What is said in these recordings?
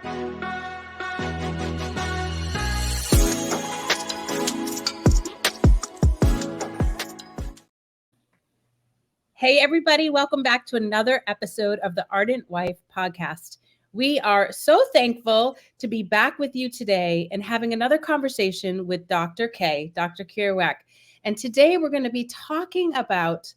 Hey, everybody. Welcome back to another episode of the Ardent Wife podcast. We are so thankful to be back with you today and having another conversation with Dr. K, Dr. Kerock. And today we're going to be talking about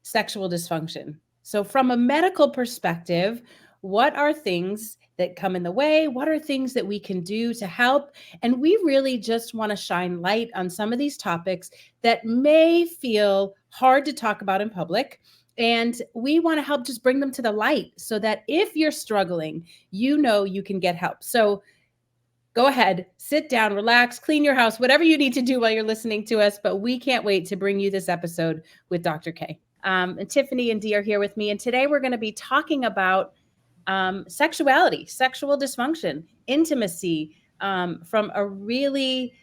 sexual dysfunction. So from a medical perspective, what are things that come in the way? What are things that we can do to help? And we really just want to shine light on some of these topics that may feel hard to talk about in public. And we want to help just bring them to the light so that if you're struggling, you know you can get help. So go ahead, sit down, relax, clean your house, whatever you need to do while you're listening to us. But we can't wait to bring you this episode with Dr. K. And Tiffany and Dee are here with me. And today we're going to be talking about sexuality, sexual dysfunction, intimacy, from a really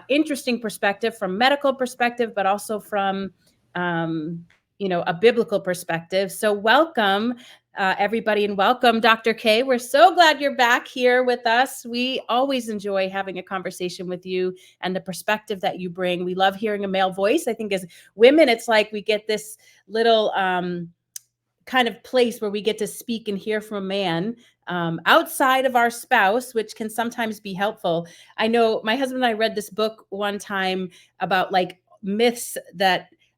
interesting perspective, from medical perspective, but also from, a biblical perspective. So welcome, everybody, and welcome, Dr. K. We're so glad you're back here with us. We always enjoy having a conversation with you and the perspective that you bring. We love hearing a male voice. I think as women, it's like we get this little kind of place where we get to speak and hear from a man outside of our spouse, which can sometimes be helpful. I know my husband and I read this book one time about like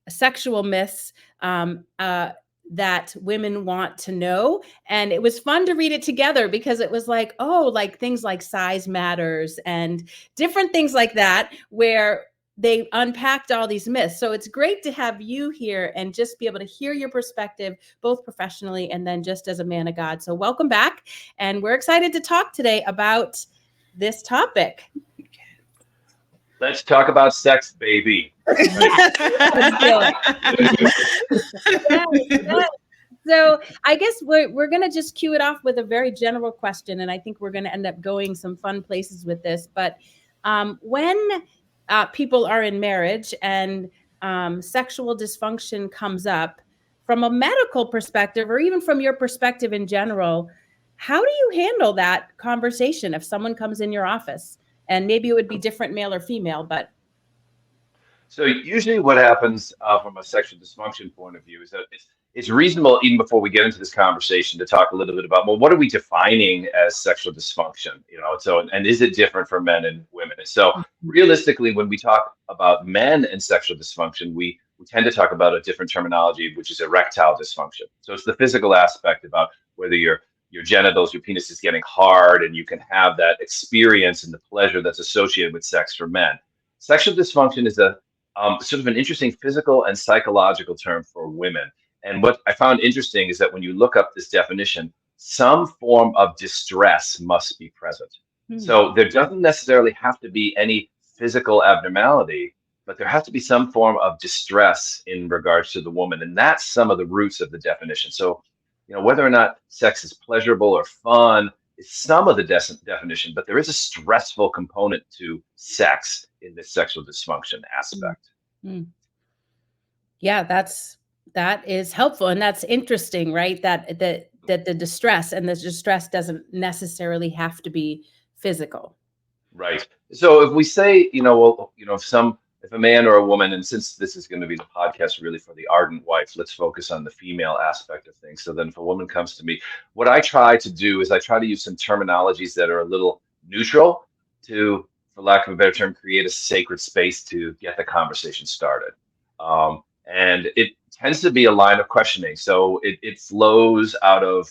sexual myths that women want to know. And it was fun to read it together because it was like, like things like size matters and different things like that, where they unpacked all these myths. So it's great to have you here and just be able to hear your perspective, both professionally and then just as a man of God. So welcome back. And we're excited to talk today about this topic. Let's talk about sex, baby. Let's do it. So I guess we're going to just cue it off with a very general question. And I think we're going to end up going some fun places with this. But when people are in marriage and sexual dysfunction comes up, from a medical perspective, or even from your perspective in general, how do you handle that conversation if someone comes in your office? And maybe it would be different male or female, but. So usually what happens from a sexual dysfunction point of view is that it's reasonable, even before we get into this conversation, to talk a little bit about, well, what are we defining as sexual dysfunction? And is it different for men and women? So realistically, when we talk about men and sexual dysfunction, we tend to talk about a different terminology, which is erectile dysfunction. So it's the physical aspect about whether your genitals, your penis is getting hard, and you can have that experience and the pleasure that's associated with sex for men. Sexual dysfunction is a sort of an interesting physical and psychological term for women. And what I found interesting is that when you look up this definition, some form of distress must be present. So there doesn't necessarily have to be any physical abnormality, but there has to be some form of distress in regards to the woman. And that's some of the roots of the definition. So, whether or not sex is pleasurable or fun is some of the definition, but there is a stressful component to sex in this sexual dysfunction aspect. Yeah, that is helpful. And that's interesting, right? That the distress doesn't necessarily have to be physical. Right. So if we say, if a man or a woman, and since this is going to be the podcast really for the ardent wife, let's focus on the female aspect of things. So then if a woman comes to me, what I try to do is I try to use some terminologies that are a little neutral to, for lack of a better term, create a sacred space to get the conversation started. And it tends to be a line of questioning. So it flows out of,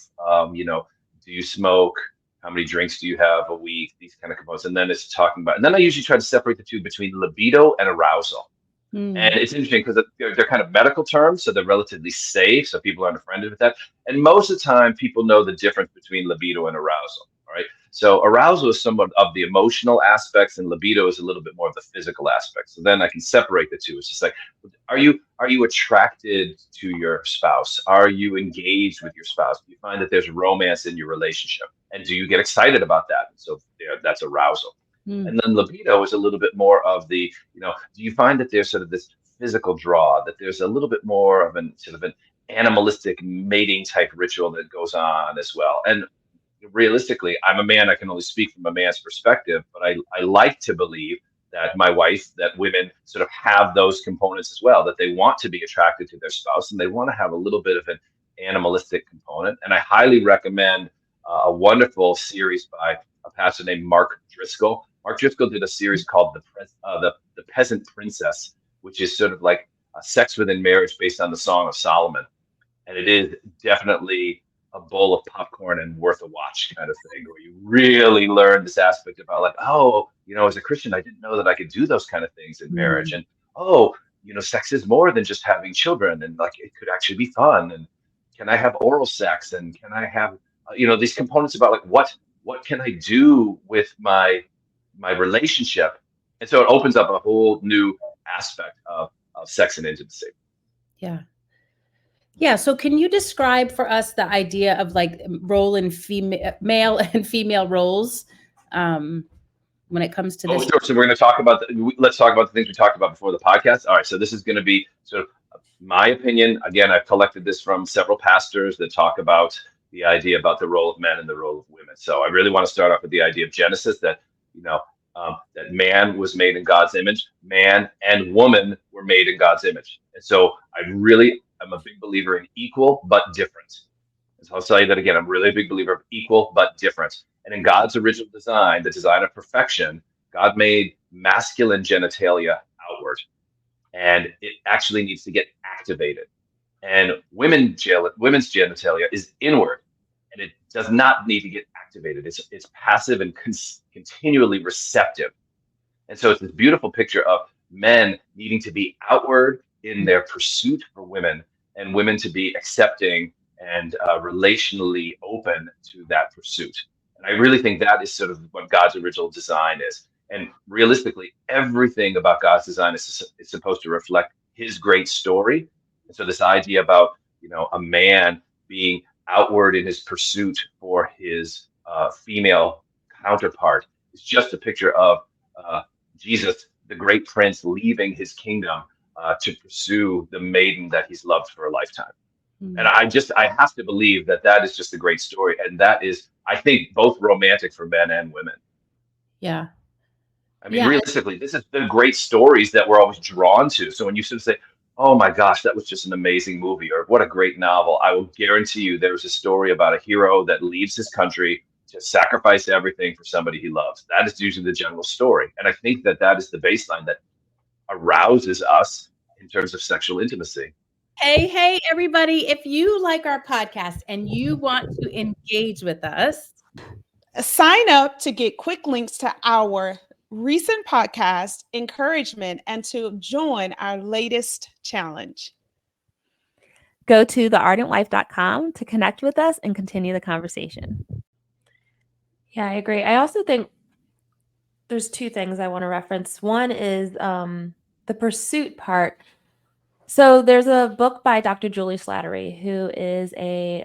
do you smoke? How many drinks do you have a week? These kind of components. And then it's talking about, and then I usually try to separate the two between libido and arousal. And it's interesting because they're kind of medical terms, so they're relatively safe. So people aren't offended with that. And most of the time, people know the difference between libido and arousal. All right. So arousal is somewhat of the emotional aspects, and libido is a little bit more of the physical aspects. So then I can separate the two. It's just like, are you attracted to your spouse? Are you engaged with your spouse? Do you find that there's romance in your relationship? And do you get excited about that? So that's arousal. And then libido is a little bit more of the, do you find that there's sort of this physical draw, that there's a little bit more of an animalistic mating type ritual that goes on as well? And realistically, I'm a man. I can only speak from a man's perspective, but I like to believe that my wife, that women sort of have those components as well, that they want to be attracted to their spouse and they want to have a little bit of an animalistic component. And I highly recommend a wonderful series by a pastor named Mark Driscoll. Mark Driscoll did a series called the Peasant Princess, which is sort of like sex within marriage based on the Song of Solomon. And it is definitely a bowl of popcorn and worth a watch kind of thing, where you really learn this aspect about like, oh, as a Christian, I didn't know that I could do those kind of things in marriage. And oh, sex is more than just having children, and like it could actually be fun. And can I have oral sex? And can I have, these components about like what can I do with my relationship? And so it opens up a whole new aspect of sex and intimacy. Yeah. Yeah. So can you describe for us the idea of like role in male and female roles when it comes to this? Sure. So we're going to talk about, let's talk about the things we talked about before the podcast. All right. So this is going to be sort of my opinion. Again, I've collected this from several pastors that talk about the idea about the role of men and the role of women. So I really want to start off with the idea of Genesis, that, that man was made in God's image, man and woman were made in God's image. And so I'm a big believer in equal but different. And so I'll tell you that again. I'm really a big believer of equal but different. And in God's original design, the design of perfection, God made masculine genitalia outward, and it actually needs to get activated. And women's genitalia is inward, and it does not need to get activated. It's passive and continually receptive. And so it's this beautiful picture of men needing to be outward in their pursuit for women, and women to be accepting and relationally open to that pursuit. And I really think that is sort of what God's original design is. And realistically, everything about God's design is supposed to reflect his great story. And so this idea about, a man being outward in his pursuit for his female counterpart is just a picture of Jesus, the great prince, leaving his kingdom to pursue the maiden that he's loved for a lifetime. And I have to believe that is just a great story. And that is, I think, both romantic for men and women. Yeah. I mean, realistically, this is the great stories that we're always drawn to. So when you sort of say, oh my gosh, that was just an amazing movie, or what a great novel, I will guarantee you there's a story about a hero that leaves his country to sacrifice everything for somebody he loves. That is usually the general story. And I think that is the baseline that arouses us in terms of sexual intimacy. Hey, everybody. If you like our podcast and you want to engage with us, sign up to get quick links to our recent podcast, encouragement, and to join our latest challenge. Go to theardentwife.com to connect with us and continue the conversation. Yeah, I agree. I also think there's two things I want to reference. One is the pursuit part. So there's a book by Dr. Julie Slattery, who is a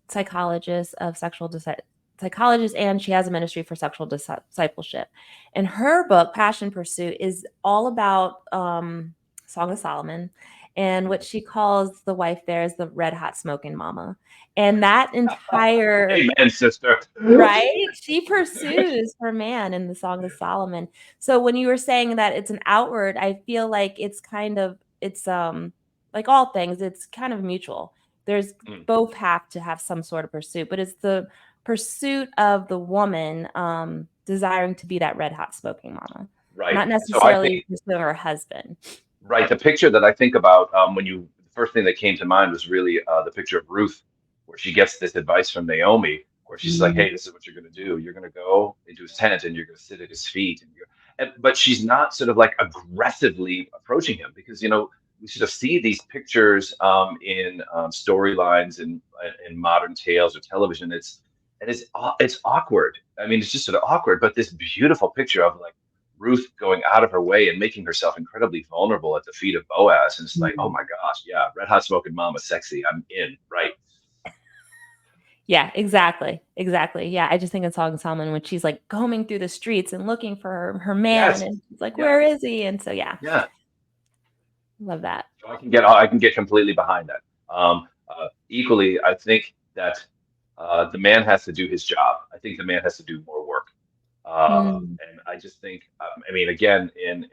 psychologist of psychologist, and she has a ministry for sexual discipleship. And her book, Passion Pursuit, is all about Song of Solomon, and what she calls the wife there is the red hot smoking mama. And that entire amen, sister. Right? She pursues her man in the Song of Solomon. So when you were saying that it's an outward, I feel like it's like all things, it's kind of mutual. There's both have to have some sort of pursuit, but it's the pursuit of the woman desiring to be that red hot smoking mama, right? Not necessarily pursuing her husband. Right. The picture that I think about the first thing that came to mind was really the picture of Ruth, where she gets this advice from Naomi, where she's like, hey, this is what you're going to do. You're going to go into his tent and you're going to sit at his feet. But she's not sort of like aggressively approaching him, because, we sort of see these pictures in storylines in modern tales or television. It's awkward. I mean, it's just sort of awkward, but this beautiful picture of like Ruth going out of her way and making herself incredibly vulnerable at the feet of Boaz. And it's like, oh my gosh, yeah, red hot smoking mama, sexy. I'm in, right? Yeah, exactly. Yeah, I just think of Song of Solomon when she's like combing through the streets and looking for her man, yes. And she's like, where is he? And so, yeah. Love that. So I can get completely behind that. Equally, I think that The man has to do his job. I think the man has to do more work. And I just think, I mean, again, in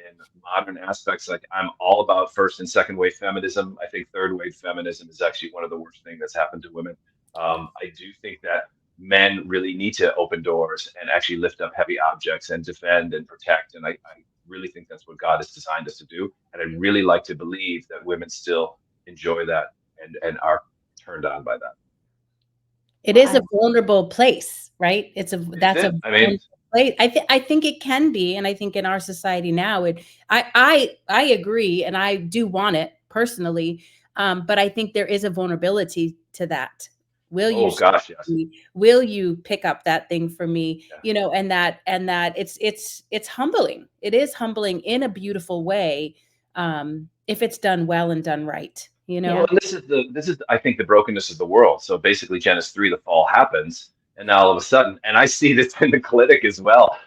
modern aspects, like I'm all about first and second wave feminism. I think third wave feminism is actually one of the worst things that's happened to women. I do think that men really need to open doors and actually lift up heavy objects and defend and protect. And I really think that's what God has designed us to do. And I'd really like to believe that women still enjoy that and are turned on by that. It is a vulnerable place, right? That's a I mean, place. I think it can be, and I think in our society now, I agree, and I do want it personally, but I think there is a vulnerability to that. Will you? oh gosh, yes. Will you pick up that thing for me? Yeah. You know, and that it's humbling. It is humbling in a beautiful way, if it's done well and done right. You know, Well, and this is I think the brokenness of the world. So basically, Genesis 3, the fall happens, and now all of a sudden, and I see this in the clinic as well,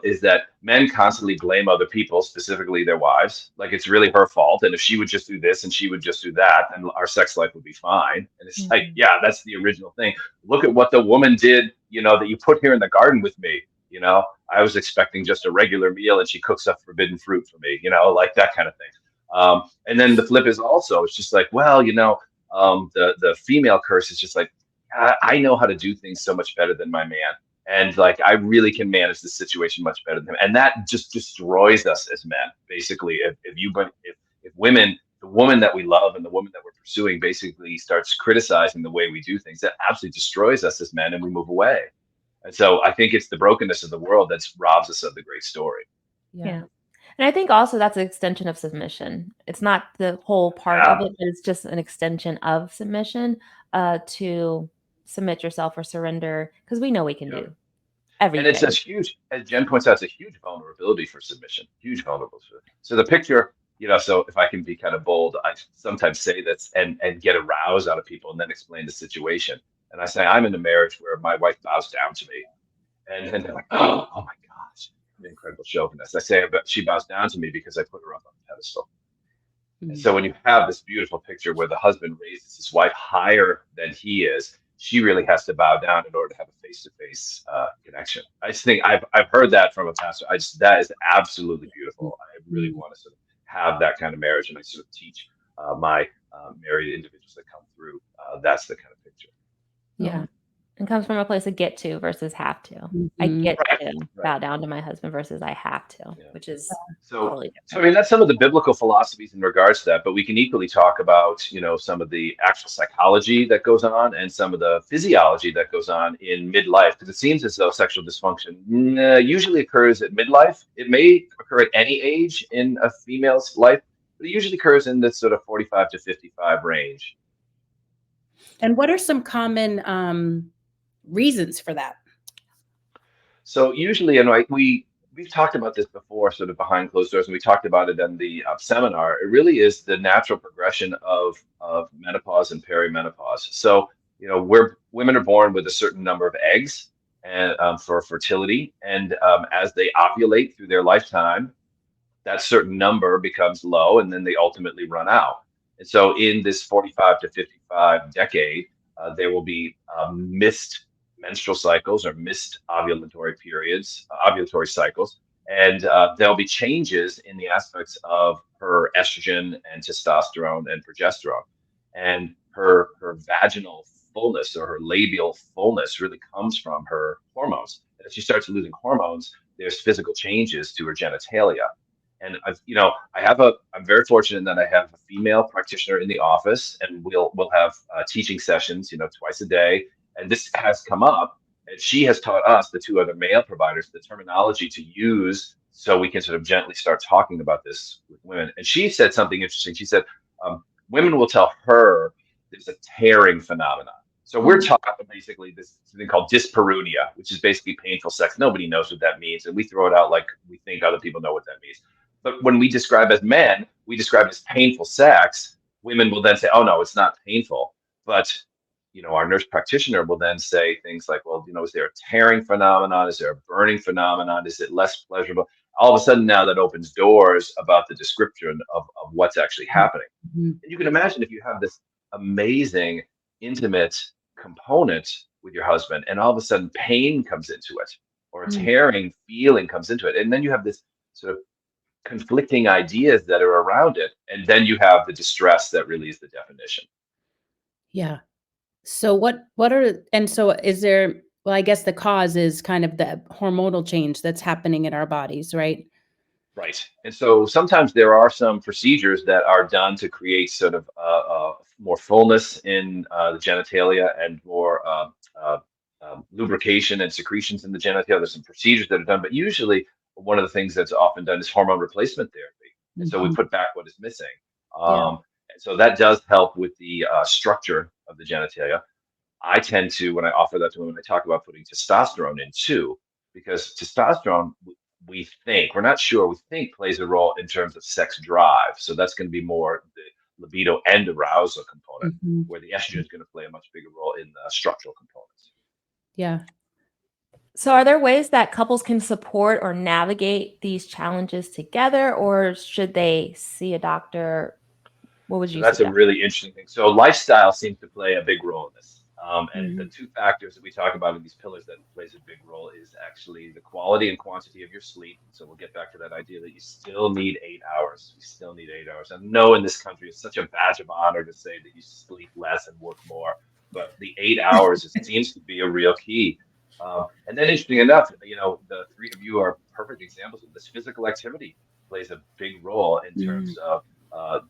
is that men constantly blame other people, specifically their wives, like it's really her fault, and if she would just do this and she would just do that, then our sex life would be fine. And it's like, yeah, that's the original thing. Look at what the woman did, you know, that you put here in the garden with me. You know, I was expecting just a regular meal, and she cooks up forbidden fruit for me. You know, like that kind of thing. And then the flip is also, it's just like, well, you know, the female curse is just like, I know how to do things so much better than my man. And like, I really can manage the situation much better than him. And that just destroys us as men, basically. If women, the woman that we love and the woman that we're pursuing basically starts criticizing the way we do things, that absolutely destroys us as men and we move away. And so I think it's the brokenness of the world that robs us of the great story. Yeah. And I think also that's an extension of submission. It's not the whole part of it, but it's just an extension of submission, to submit yourself or surrender, because we know we can do everything. And it's a huge, as Jen points out, it's a huge vulnerability for submission, huge vulnerability. So the picture, you know, so if I can be kind of bold, I sometimes say this and get a rouse out of people and then explain the situation. And I say, I'm in a marriage where my wife bows down to me. And then they're like, oh my gosh, an incredible chauvinist. I say, but she bows down to me because I put her up on the pedestal. And so when you have this beautiful picture where the husband raises his wife higher than he is, she really has to bow down in order to have a face-to-face connection. I just think I've heard that from a pastor. That is absolutely beautiful. I really want to sort of have that kind of marriage, and I sort of teach my married individuals that come through. That's the kind of picture. Yeah. It comes from a place of get to versus have to. I get to bow down to my husband versus I have to, which is totally different. So I mean, that's some of the biblical philosophies in regards to that, but we can equally talk about, you know, some of the actual psychology that goes on and some of the physiology that goes on in midlife, because it seems as though sexual dysfunction usually occurs at midlife. It may occur at any age in a female's life, but it usually occurs in this sort of 45 to 55 range. And what are some common reasons for that? So usually, and like we've talked about this before, sort of behind closed doors, and we talked about it in the seminar. It really is the natural progression of menopause and perimenopause. So, you know, women are born with a certain number of eggs and for fertility, and as they ovulate through their lifetime, that certain number becomes low, and then they ultimately run out. And so, in this 45 to 55 decade, there will be missed menstrual cycles or missed ovulatory periods, ovulatory cycles, and there'll be changes in the aspects of her estrogen and testosterone and progesterone, and her vaginal fullness or her labial fullness really comes from her hormones. As she starts losing hormones, there's physical changes to her genitalia. And I'm very fortunate that I have a female practitioner in the office, and we'll have teaching sessions, you know, twice a day. And this has come up, and she has taught us, the two other male providers, the terminology to use so we can sort of gently start talking about this with women. And she said something interesting. She said, women will tell her there's a tearing phenomenon. So we're taught basically this thing called dyspareunia, which is basically painful sex. Nobody knows what that means, and we throw it out like we think other people know what that means. But when we describe as men, we describe it as painful sex. Women will then say, oh, no, it's not painful. But you know, our nurse practitioner will then say things like, well, you know, is there a tearing phenomenon? Is there a burning phenomenon? Is it less pleasurable? All of a sudden now that opens doors about the description of what's actually happening. And you can imagine if you have this amazing, intimate component with your husband, and all of a sudden pain comes into it, or a Mm. tearing feeling comes into it, and then you have this sort of conflicting ideas that are around it, and then you have the distress that really is the definition. Yeah. So what are and so is there well, I guess the cause is kind of the hormonal change that's happening in our bodies, right? Right. And so sometimes there are some procedures that are done to create sort of more fullness in the genitalia and more lubrication and secretions in the genitalia. There's some procedures that are done, but usually one of the things that's often done is hormone replacement therapy. And so we Mhm. put back what is missing. Yeah. And so that does help with the structure of the genitalia. I tend to, when I offer that to women, I talk about putting testosterone in too, because testosterone, we think, we're not sure, we think plays a role in terms of sex drive. So that's going to be more the libido and arousal component, Mhm. where the estrogen is going to play a much bigger role in the structural components. Yeah. So, are there ways that couples can support or navigate these challenges together, or should they see a doctor? What would So you that's a suggest? really interesting thing. So lifestyle seems to play a big role in this. And the Mhm. two factors that we talk about in these pillars that plays a big role is actually the quality and quantity of your sleep. So we'll get back to that idea that you still need 8 hours. You still need 8 hours. I know in this country it's such a badge of honor to say that you sleep less and work more, but the 8 hours it seems to be a real key. And then, interesting enough, the three of you are perfect examples of this. Physical activity plays a big role in Mhm. terms of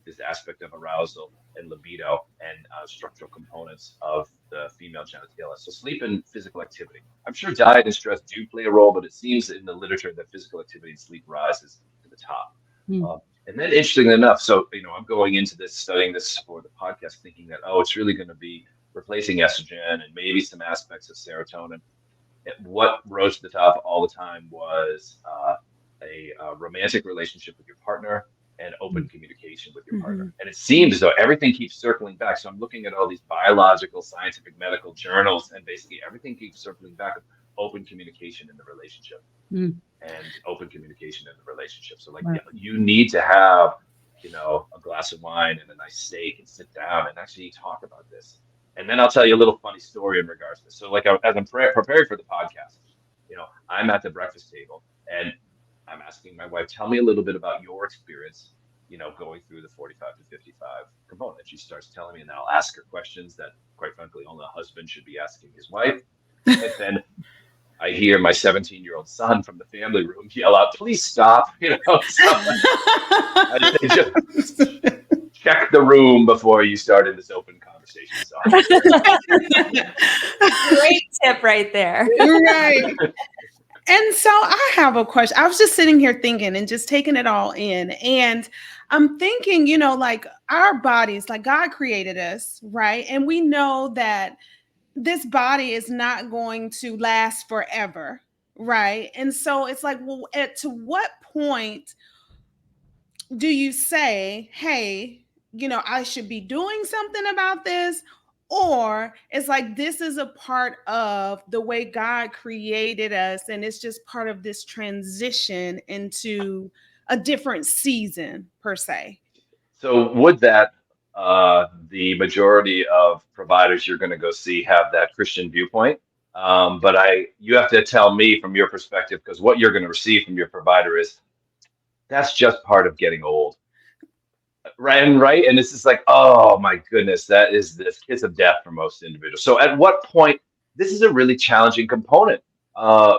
this aspect of arousal and libido and structural components of the female genitalia. So sleep and physical activity. I'm sure diet and stress do play a role, but it seems in the literature that physical activity and sleep rises to the top. Mm. And then, interestingly enough, so I'm going into this, studying this for the podcast, thinking that it's really going to be replacing estrogen and maybe some aspects of serotonin. What rose to the top all the time was a romantic relationship with your partner and open communication with your partner. Mhm. And it seems as though everything keeps circling back. So I'm looking at all these biological, scientific, medical journals, and basically everything keeps circling back of open communication in the relationship Mm. and open communication in the relationship. So, like, Wow. you need to have, a glass of wine and a nice steak and sit down and actually talk about this. And then I'll tell you a little funny story in regards to this. So, like, as I'm preparing for the podcast, I'm at the breakfast table and I'm asking my wife, tell me a little bit about your experience, going through the 45 to 55 component. She starts telling me, and then I'll ask her questions that, quite frankly, only a husband should be asking his wife. And then I hear my 17-year-old son from the family room yell out, "Please stop!" So I say, just check the room before you started this open conversation. So Great tip right there. Right. And so I have a question. I was just sitting here thinking and just taking it all in. And I'm thinking, like our bodies, like God created us, right? And we know that this body is not going to last forever, right? And so it's like, well, to what point do you say, hey, I should be doing something about this? Or it's like, this is a part of the way God created us, and it's just part of this transition into a different season, per se. So would that the majority of providers you're going to go see have that Christian viewpoint? But you have to tell me from your perspective, because what you're going to receive from your provider is that's just part of getting old. Right. And it's just like, oh my goodness, that is the kiss of death for most individuals. So at what point, this is a really challenging component.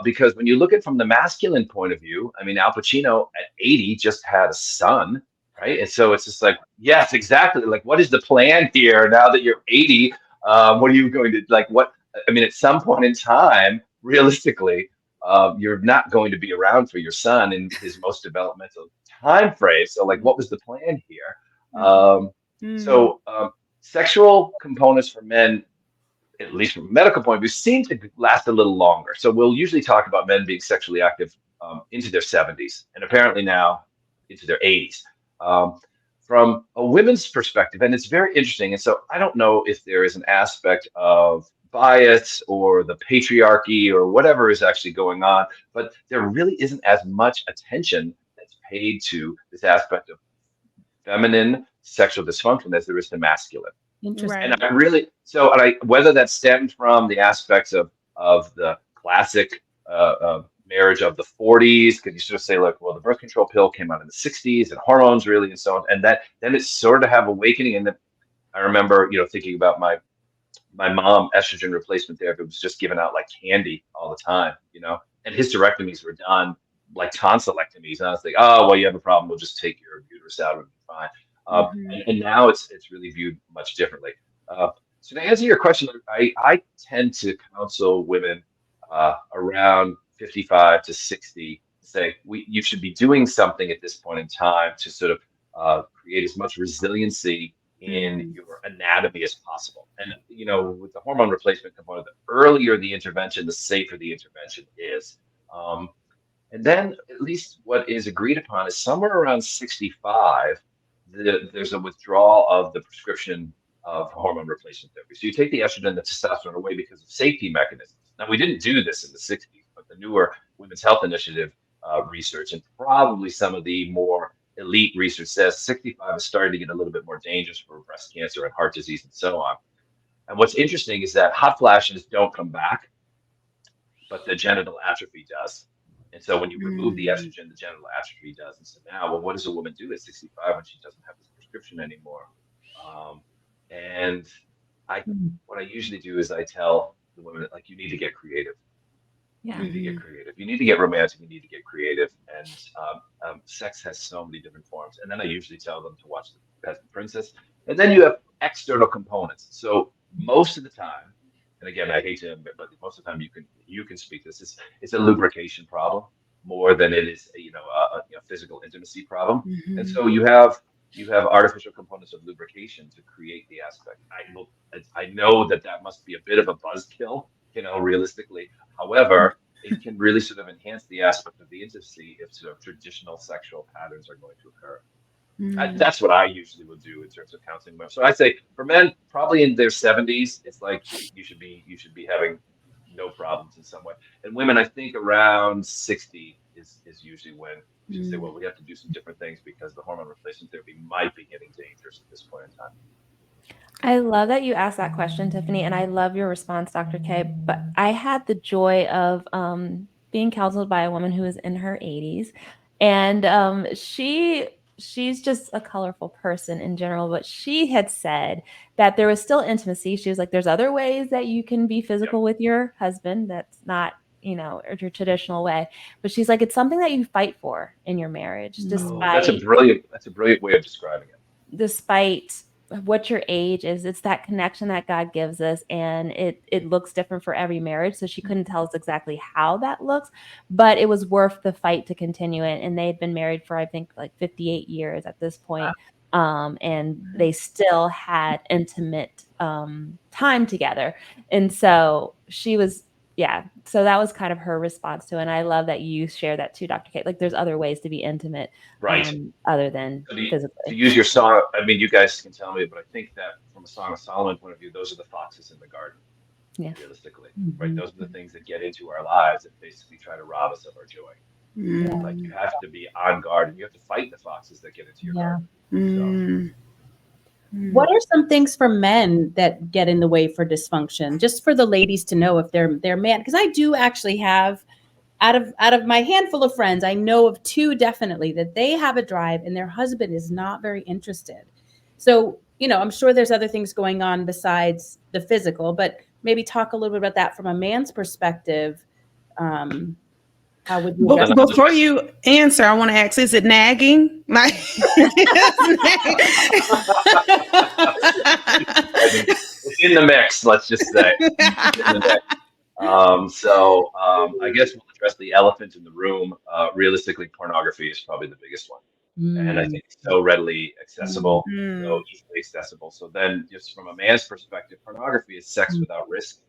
Because when you look at it from the masculine point of view, I mean, Al Pacino at 80 just had a son, right? And so it's just like, yes, exactly. Like, what is the plan here now that you're 80? What are you going to like? What I mean, at some point in time, realistically, you're not going to be around for your son in his most developmental time frame. So, like, what was the plan here? Um, Mm. so, sexual components for men, at least from a medical point of view, seem to last a little longer. So we'll usually talk about men being sexually active into their 70s, and apparently now into their 80s. From a women's perspective, and it's very interesting. And so I don't know if there is an aspect of bias or the patriarchy or whatever is actually going on, but there really isn't as much attention that's paid to this aspect of feminine sexual dysfunction as there is to masculine. Interesting. And I really, and I, whether that stemmed from the aspects of the classic marriage of the 40s, because you sort of say, look, well, the birth control pill came out in the 60s and hormones really, and so on. And that then it sort of have awakening. And then I remember, thinking about my mom, estrogen replacement therapy was just given out like candy all the time, and hysterectomies were done like tonsillectomies. And I was like, oh, well, you have a problem. We'll just take your uterus out and it'll be fine. And now it's really viewed much differently. So to answer your question, I tend to counsel women around 55 to 60, say you should be doing something at this point in time to sort of create as much resiliency in your anatomy as possible. And with the hormone replacement component, the earlier the intervention, the safer the intervention is. And then at least what is agreed upon is somewhere around 65, there's a withdrawal of the prescription of hormone replacement therapy. So you take the estrogen and the testosterone away because of safety mechanisms. Now, we didn't do this in the 60s, but the newer Women's Health Initiative research and probably some of the more elite research says 65 is starting to get a little bit more dangerous for breast cancer and heart disease and so on. And what's interesting is that hot flashes don't come back, but the genital atrophy does. And so when you remove the estrogen, the genital atrophy does. And so now, well, what does a woman do at 65 when she doesn't have this prescription anymore? And what I usually do is I tell the women, like, you need to get creative. Yeah. You need to get creative. You need to get romantic. You need to get creative. And sex has so many different forms. And then I usually tell them to watch The Peasant Princess. And then you have external components. So most of the time, and again, I hate to admit, but most of the time you can speak this. It's a lubrication problem more than it is a physical intimacy problem. And so you have artificial components of lubrication to create the aspect. I know that must be a bit of a buzzkill, realistically. However, it can really sort of enhance the aspect of the intimacy if sort of traditional sexual patterns are going to occur. That's what I usually will do in terms of counseling women. So I say for men, probably in their 70s, it's like you should be having no problems in some way. And women, I think around 60 is usually when you should say, well, we have to do some different things because the hormone replacement therapy might be getting dangerous at this point in time. I love that you asked that question, Tiffany, and I love your response, Dr. K. But I had the joy of being counseled by a woman who is in her 80s, and she's just a colorful person in general. But she had said that there was still intimacy. She was like, "There's other ways that you can be physical with your husband. That's not." Your traditional way, but she's like, it's something that you fight for in your marriage, That's a brilliant way of describing it. Despite what your age is, it's that connection that God gives us, and it looks different for every marriage. So she couldn't tell us exactly how that looks, but it was worth the fight to continue it. And they had been married for, I think, like 58 years at this point. And they still had intimate time together. And so she was, so that was kind of her response to it. And I love that you share that too, Dr. Kate. Like, there's other ways to be intimate, other than physically. To use your song, I mean, you guys can tell me, but I think that from a Song of Solomon point of view, those are the foxes in the garden. Yeah. Realistically, right? Those are the things that get into our lives and basically try to rob us of our joy. Like, you have to be on guard, and you have to fight the foxes that get into your garden. What are some things for men that get in the way for dysfunction? Just for the ladies to know if they're man, because I do actually have, out of my handful of friends, I know of two definitely that they have a drive and their husband is not very interested. So, I'm sure there's other things going on besides the physical, but maybe talk a little bit about that from a man's perspective. How would you before you answer, I want to ask, is it nagging? Like, it's in the mix, let's just say. I guess we'll address the elephant in the room. Realistically, pornography is probably the biggest one. And I think it's so readily accessible, so easily accessible. So then, just from a man's perspective, pornography is sex without risk.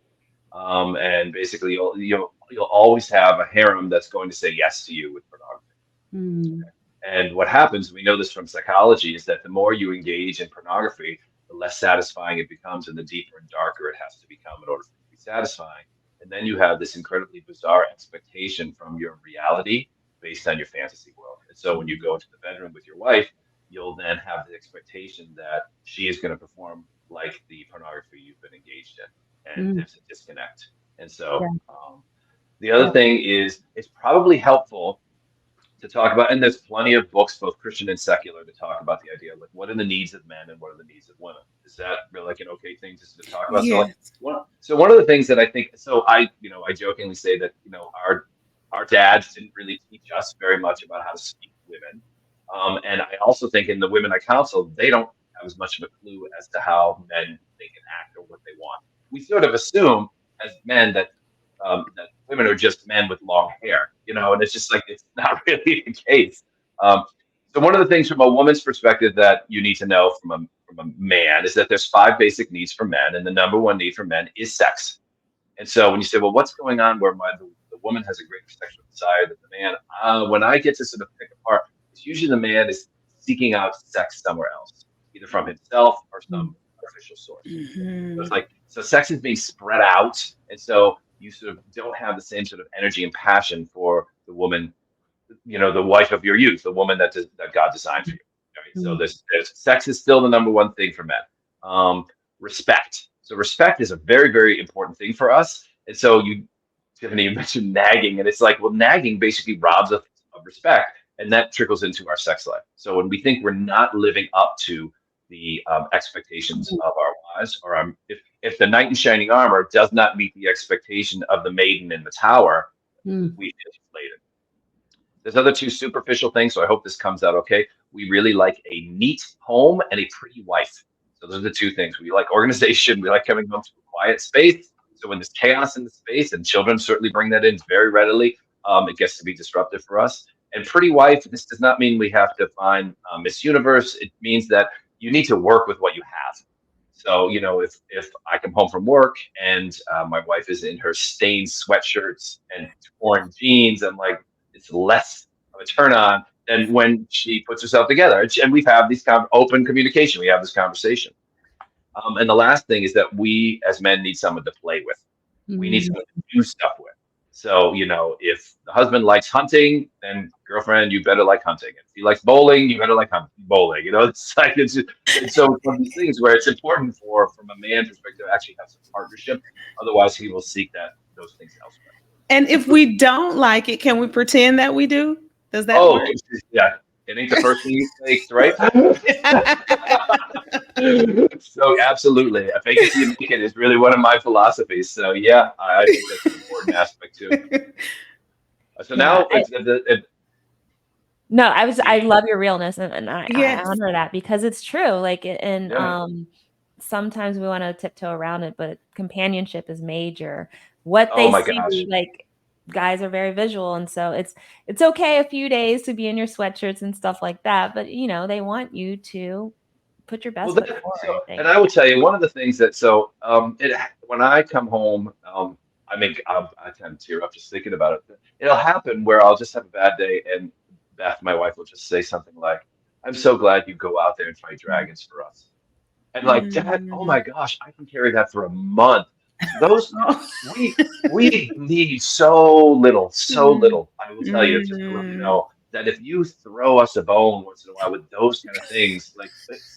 And basically, you'll always have a harem that's going to say yes to you with pornography. And what happens, we know this from psychology, is that the more you engage in pornography, the less satisfying it becomes, and the deeper and darker it has to become in order for it to be satisfying. And then you have this incredibly bizarre expectation from your reality based on your fantasy world. And so when you go into the bedroom with your wife, you'll then have the expectation that she is going to perform like the pornography you've been engaged in, and there's a disconnect. And so the other thing is, it's probably helpful to talk about, and there's plenty of books, both Christian and secular, to talk about the idea of like, what are the needs of men and what are the needs of women. Is that really like an okay thing just to talk about? Yes. So one of the things that I think, so I jokingly say that, our dads didn't really teach us very much about how to speak to women. And I also think in the women I counsel, they don't have as much of a clue as to how men think and act or what they want. We sort of assume as men that women are just men with long hair, and it's just like, it's not really the case. So one of the things from a woman's perspective that you need to know from a man is that there's 5 basic needs for men, and the number one need for men is sex. And so when you say, well, what's going on where the woman has a greater sexual desire than the man? When I get to sort of pick apart, it's usually the man is seeking out sex somewhere else, either from himself or some artificial source. So it's like, so sex is being spread out, and so you sort of don't have the same sort of energy and passion for the woman, the wife of your youth, the woman that God designed for you. Right? So there's sex is still the number one thing for men. Respect. So respect is a very, very important thing for us. And so Tiffany, you mentioned nagging, and it's like, well, nagging basically robs us of respect, and that trickles into our sex life. So when we think we're not living up to the expectations of our wives, or if the knight in shining armor does not meet the expectation of the maiden in the tower, we feel deflated. There's other 2 superficial things, so I hope this comes out okay. We really like a neat home and a pretty wife. So those are the 2 things. We like organization. We like coming home to a quiet space. So when there's chaos in the space, and children certainly bring that in very readily, it gets to be disruptive for us. And pretty wife, this does not mean we have to find Miss Universe. It means that you need to work with what you have. So, if I come home from work and my wife is in her stained sweatshirts and torn jeans, I'm like, it's less of a turn on than when she puts herself together. And we've had these kind of open communication. We have this conversation. And the last thing is that we as men need someone to play with. We need someone to do stuff with. So, if the husband likes hunting, then girlfriend, you better like hunting. If he likes bowling, you better like bowling. It's like, and so one of these things where it's important from a man's perspective to actually have some partnership. Otherwise, he will seek those things elsewhere. And if we don't like it, can we pretend that we do? Does that work? Yeah. It ain't the first thing you faked, right? So absolutely. I fake it till you make it is really one of my philosophies. So yeah, I think that's an important aspect too. So now No, I love your realness, and I honor that, because it's true. Like, and sometimes we want to tiptoe around it, but companionship is major. What they see, like, guys are very visual, and so it's okay a few days to be in your sweatshirts and stuff like that, but they want you to put your best foot forward. And I will tell you one of the things that when I come home, I tend to tear up just thinking about it. It'll happen where I'll just have a bad day, and Beth, my wife, will just say something like, "I'm so glad you go out there and fight dragons for us." And like, Dad, oh my gosh, I can carry that for a month. We need so little. I will tell you, just to let you know that if you throw us a bone once in a while with those kind of things, like,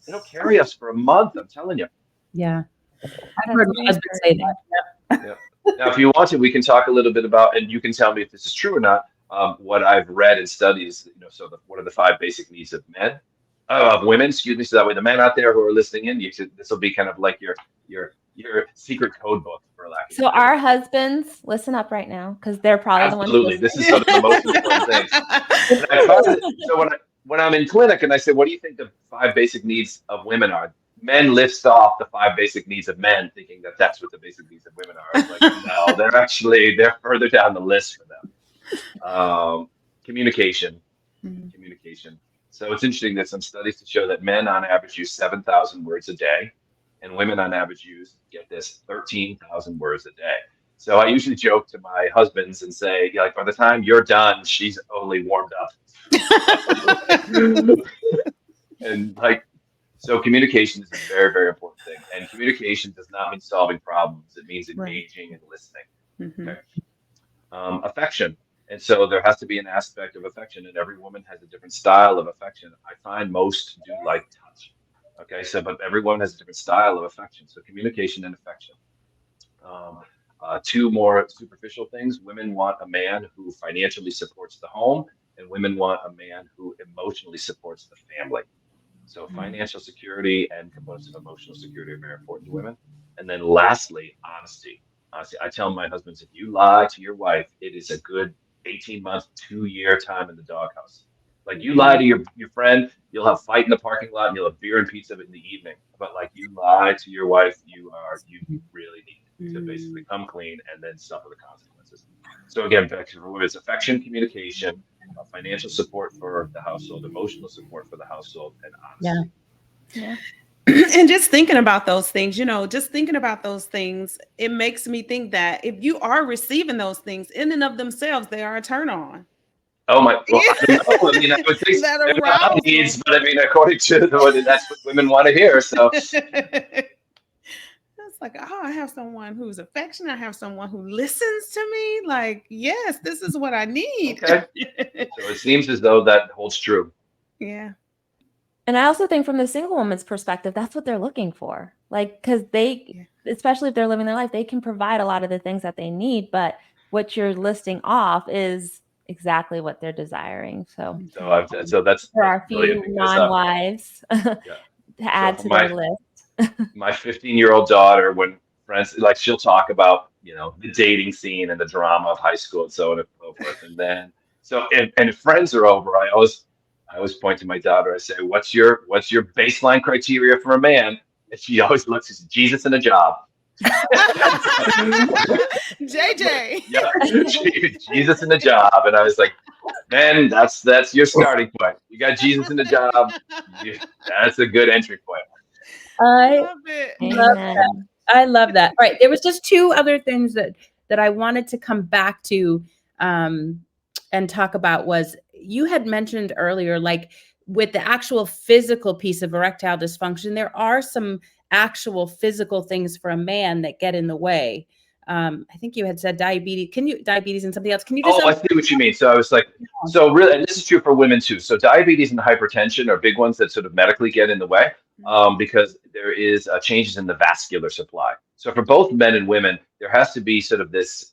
it'll carry us for a month. I'm telling you. Yeah, I've heard my husband say that. Yeah. Now, if you want to, we can talk a little bit about, and you can tell me if this is true or not. What I've read in studies, what are the 5 basic needs of women? Excuse me. So that way, the men out there who are listening in, this will be kind of like your secret code book, for lack of. So our husbands, listen up right now, because they're probably the ones. Absolutely, this is some of the most important things. So when I'm in clinic and I say, "What do you think the 5 basic needs of women are?" Men list off the 5 basic needs of men, thinking that that's what the basic needs of women are. It's like, no, they're further down the list for them. Communication. So it's interesting. There's some studies to show that men on average use 7,000 words a day, and women on average use, get this, 13,000 words a day. So I usually joke to my husbands and say, like, by the time you're done, she's only warmed up. And like, so communication is a very, very important thing. And communication does not mean solving problems. It means engaging and listening. Okay? Affection. And so there has to be an aspect of affection, and every woman has a different style of affection. I find most do like touch. Okay, so but everyone has a different style of affection. So communication and affection. Um, Two more superficial things. Women want a man who financially supports the home, and women want a man who emotionally supports the family. So financial security and components of emotional security are very important to women. And then lastly, honesty. Honesty. I tell my husbands, if you lie to your wife, it is a good 18 months, 2 year time in the doghouse. Like you lie to your friend, you'll have fight in the parking lot and you'll have beer and pizza in the evening. But like you lie to your wife, you really need to basically come clean and then suffer the consequences. So again, back to it's affection, communication, financial support for the household, emotional support for the household, and Yeah. honesty. Yeah. And just thinking about those things, it makes me think that if you are receiving those things in and of themselves, they are a turn on. Oh my! Well, I don't know. I mean, I would think That I don't know how arousal. needs, but I mean, according to that's what women want to hear. So It's like, oh, I have someone who's affectionate. I have someone who listens to me. Like, yes, this is what I need. okay, so it seems as though that holds true. Yeah. And I also think from the single woman's perspective, that's what they're looking for. Like, because especially if they're living their life, they can provide a lot of the things that they need, but what you're listing off is exactly what they're desiring. So, So that's there are a brilliant few because non-wives to yeah. So add for to their list. my 15-year-old daughter, when friends like she'll talk about the dating scene and the drama of high school and so on and so forth, and then and if friends are over, I always point to my daughter. I say, what's your baseline criteria for a man? And she always looks at Jesus and a job. JJ. Yeah, Jesus and a job, and I was like, man, that's your starting point. You got Jesus and a job. That's a good entry point. I Love it. love that. Amen. I love that. All right. There was just two other things that I wanted to come back to and talk about was you had mentioned earlier, like with the actual physical piece of erectile dysfunction, there are some actual physical things for a man that get in the way. I think you had said diabetes and something else. Can you just Oh, I see what you mean. So I was like, so really, and this is true for women too. So diabetes and hypertension are big ones that sort of medically get in the way because there is changes in the vascular supply. So for both men and women, there has to be sort of this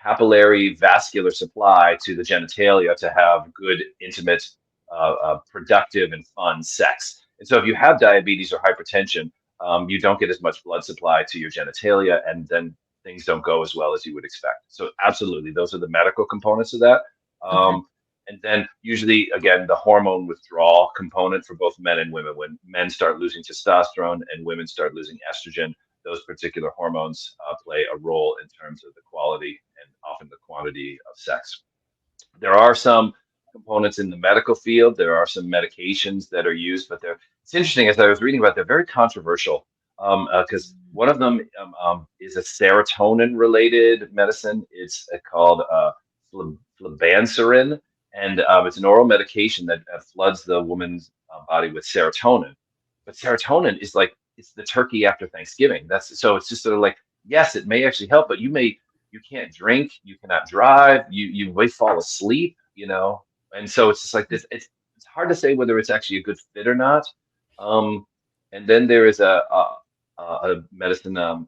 capillary vascular supply to the genitalia to have good, intimate, productive, and fun sex. And so if you have diabetes or hypertension, you don't get as much blood supply to your genitalia, and then things don't go as well as you would expect. So absolutely, those are the medical components of that. Okay. And then usually, again, the hormone withdrawal component for both men and women. When men start losing testosterone and women start losing estrogen, those particular hormones play a role in terms of the quality and often the quantity of sex. There are some components in the medical field. There are some medications that are used, but it's interesting as I was reading about, they're very controversial because one of them is a serotonin related medicine. It's called flibanserin, and it's an oral medication that floods the woman's body with serotonin. But serotonin is like it's the turkey after Thanksgiving. So it's just sort of like, yes, it may actually help, but you can't drink, you cannot drive, you may fall asleep, and so it's just like this. It's hard to say whether it's actually a good fit or not. And then there is a medicine,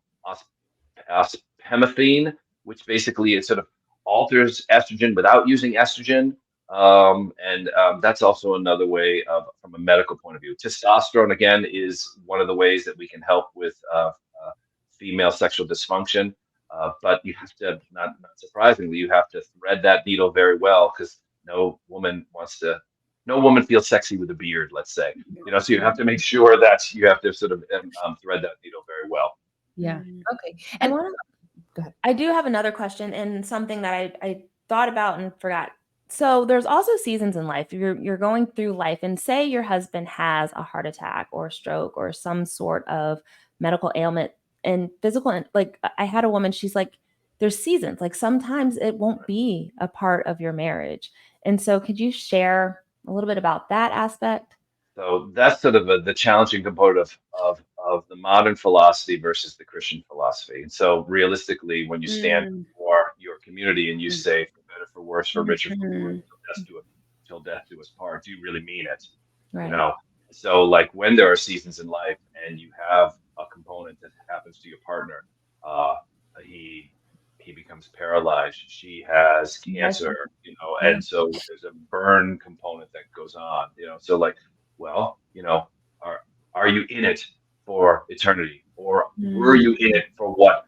ospemifene, which basically it sort of alters estrogen without using estrogen. And that's also another way of, from a medical point of view. Testosterone, again, is one of the ways that we can help with female sexual dysfunction. But you have to, not surprisingly, you have to thread that needle very well because no woman feels sexy with a beard, let's say. So you have to make sure that you have to sort of thread that needle very well. Yeah. Okay. I And want go ahead. I do have another question and something that I thought about and forgot. So there's also seasons in life. You're going through life, and say your husband has a heart attack or a stroke or some sort of medical ailment and physical. Like I had a woman, she's like, there's seasons. Like sometimes it won't be a part of your marriage. And so could you share a little bit about that aspect? So that's sort of the challenging component of the modern philosophy versus the Christian philosophy. And so realistically, when you stand for your community and you say, for better, for worse, for richer, for poor, till death do us part, do you really mean it? Right. So like when there are seasons in life and you have a component that happens to your partner, uh, he becomes paralyzed, she has cancer, Yeah. and so there's a burn component that goes on, so like, well, are you in it for eternity, or were you in it for what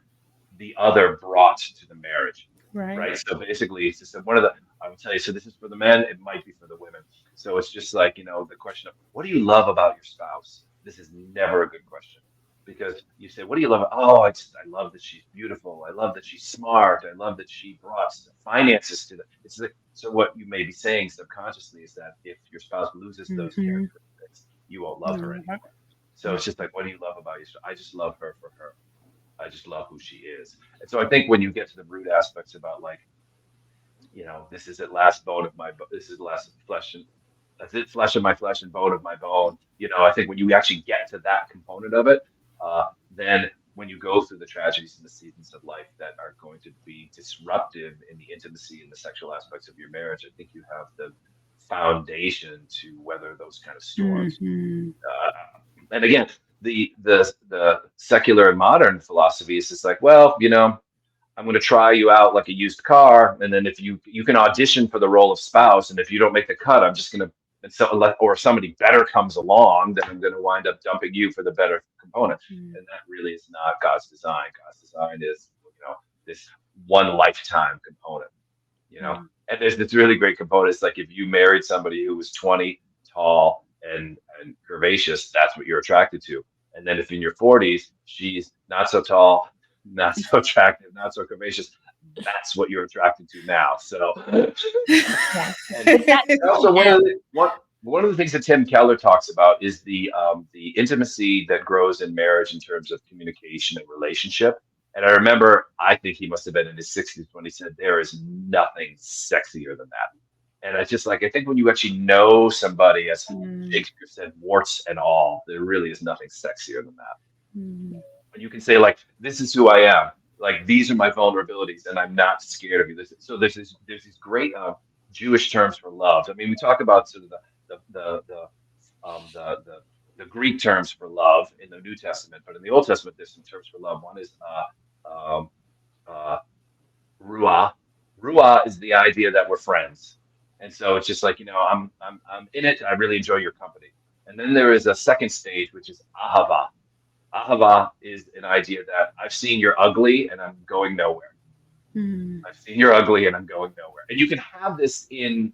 the other brought to the marriage? Right. So basically, it's just one of the, I will tell you, so this is for the men, it might be for the women. So it's just like, the question of what do you love about your spouse? This is never a good question, because you say, what do you love? Oh, I love that she's beautiful. I love that she's smart. I love that she brought finances to the, it's like, so what you may be saying subconsciously is that if your spouse loses those characteristics, you won't love her anymore. So it's just like, what do you love about you? I just love her for her. I just love who she is. And so I think when you get to the root aspects about like, this is at last bone of my, this is last flesh and that's it, flesh of my flesh and bone of my bone. I think when you actually get to that component of it, then when you go through the tragedies and the seasons of life that are going to be disruptive in the intimacy and the sexual aspects of your marriage, I think you have the foundation to weather those kind of storms. And again, the secular and modern philosophy is just like, well, I'm going to try you out like a used car, and then if you can audition for the role of spouse, and if you don't make the cut, I'm just going to, or if somebody better comes along, then I'm going to wind up dumping you for the better component. And that really is not God's design. God's design is, this one lifetime component, and there's this really great component. It's like if you married somebody who was 20, tall, and curvaceous, that's what you're attracted to. And then if in your 40s, she's not so tall, not so attractive, not so curvaceous, that's what you're attracted to now. So and also one of the things that Tim Keller talks about is the intimacy that grows in marriage in terms of communication and relationship. And I remember, I think he must have been in his 60s when he said, there is nothing sexier than that. And it's just like, I think when you actually know somebody, as Shakespeare said, warts and all, there really is nothing sexier than that. When you can say, like, this is who I am, like, these are my vulnerabilities, and I'm not scared of you. So there's these great Jewish terms for love. I mean, we talk about sort of the Greek terms for love in the New Testament, but in the Old Testament, there's some terms for love. One is ruah. Ruah is the idea that we're friends. And so it's just like, I'm in it. I really enjoy your company. And then there is a second stage, which is ahava. Ahava is an idea that I've seen you're ugly and I'm going nowhere. I've seen you're ugly and I'm going nowhere. And you can have this in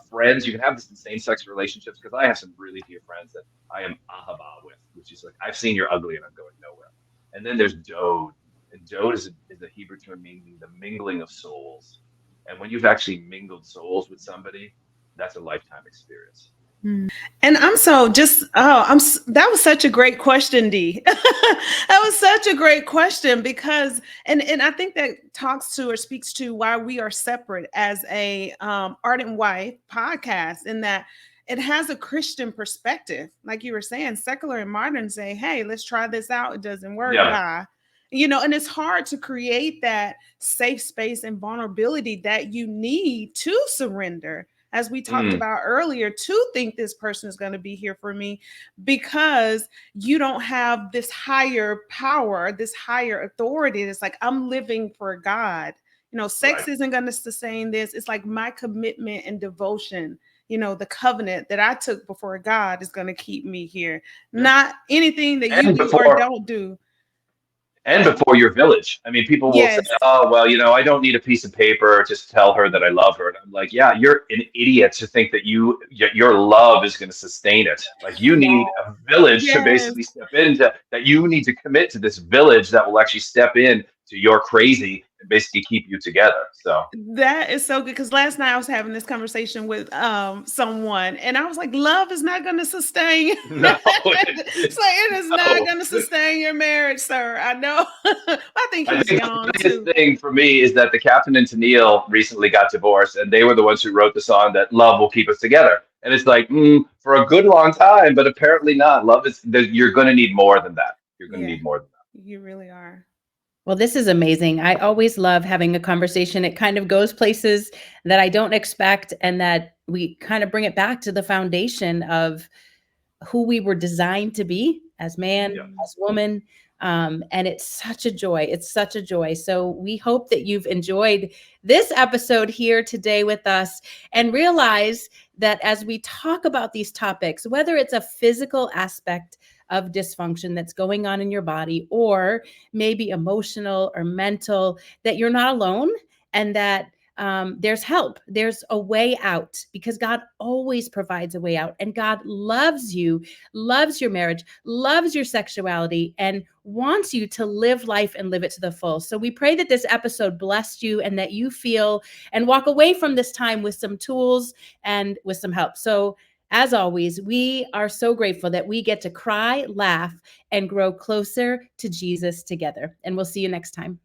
friends. You can have this in same-sex relationships, because I have some really dear friends that I am ahava with, which is like, I've seen you're ugly and I'm going nowhere. And then there's dode. And dode is a Hebrew term meaning the mingling of souls. And when you've actually mingled souls with somebody, that's a lifetime experience. And I'm so just, that was such a great question, Dee. That was such a great question, because, and I think that talks to or speaks to why we are separate as a Ardent Wife podcast, in that it has a Christian perspective. Like you were saying, secular and modern say, hey, let's try this out. It doesn't work. Bye. And it's hard to create that safe space and vulnerability that you need to surrender, as we talked about earlier, to think this person is going to be here for me, because you don't have this higher power, this higher authority. It's like, I'm living for God. Sex isn't going to sustain this. It's like my commitment and devotion, the covenant that I took before God is going to keep me here. Not anything that you do or don't do. And before your village. I mean, people will say, oh, well, I don't need a piece of paper to tell her that I love her. And I'm like, yeah, you're an idiot to think that your love is going to sustain it. Like, you need a village to basically step into, that you need to commit to this village that will actually step in to your crazy and basically keep you together. So that is so good, because last night I was having this conversation with someone, and I was like, love is not going to sustain. No, it's like, it is not going to sustain your marriage, sir. I know. I think young the too. biggest thing for me is that the Captain and Tennille recently got divorced, and they were the ones who wrote the song that love will keep us together. And it's like, for a good long time, but apparently not. Love is, you're going to need more than that. You're going to need more than that. You really are. Well, this is amazing. I always love having a conversation. It kind of goes places that I don't expect, and that we kind of bring it back to the foundation of who we were designed to be as man, Yeah. as woman. And it's such a joy. It's such a joy. So we hope that you've enjoyed this episode here today with us, and realize that as we talk about these topics, whether it's a physical aspect of dysfunction that's going on in your body, or maybe emotional or mental, that you're not alone, and that there's help. There's a way out, because God always provides a way out. And God loves you, loves your marriage, loves your sexuality, and wants you to live life and live it to the full. So we pray that this episode blessed you, and that you feel and walk away from this time with some tools and with some help. So as always, we are so grateful that we get to cry, laugh, and grow closer to Jesus together. And we'll see you next time.